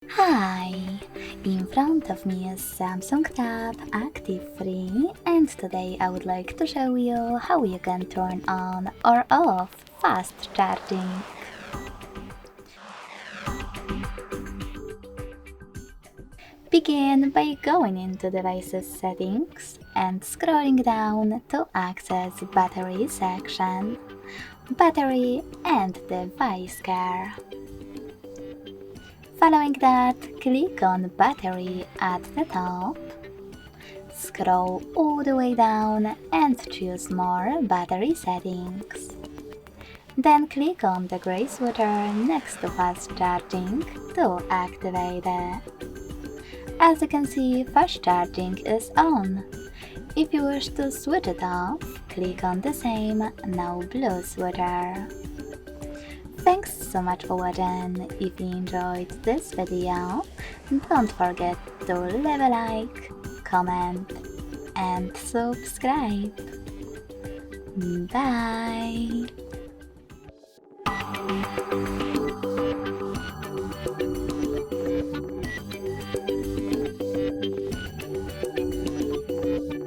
Hi! In front of me is Samsung Tab Active3 and today I would like to show you how you can turn on or off fast charging. Begin by going into Devices Settings and scrolling down to access Battery section, Battery and Device Care. Following that, click on Battery at the top, scroll all the way down and choose More Battery Settings. Then click on the gray sweater next to Fast Charging to activate it. As you can see, fast charging is on. If you wish to switch it off, click on the same, now blue sweater. Thanks so much for watching. If you enjoyed this video, don't forget to leave a like, comment and subscribe. Bye!